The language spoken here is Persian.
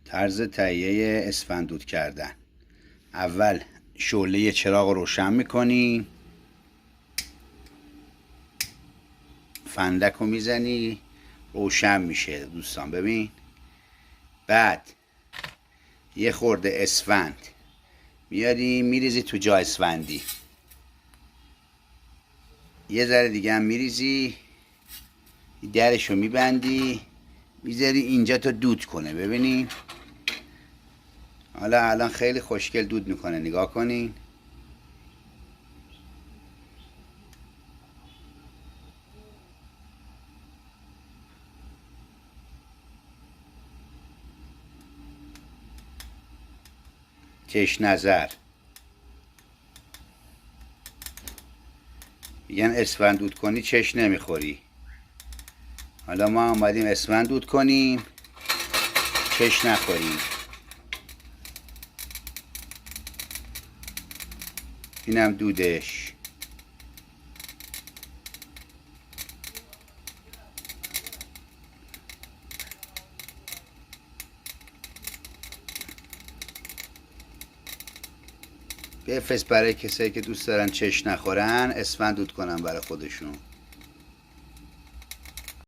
طرز تهیه اسفند دود کردن. اول شعله چراغ رو روشن میکنی، فندک رو میزنی روشن میشه دوستان. ببین، بعد یه خورده اسفند میاری میریزی تو جا اسفندی، یه ذره دیگه هم میریزی، درشو میبندی میذاری اینجا تا دود کنه. ببینین حالا الان خیلی خوشگل دود میکنه، نگاه کنین. چش نظر میگن اسفند دود کنی چش نمیخوری. حالا ما آمدیم اسفند دود کنیم چش نخوریم. اینم دودش. بفرست برای کسایی که دوست دارن چش نخورن اسفند دود کنن برای خودشون.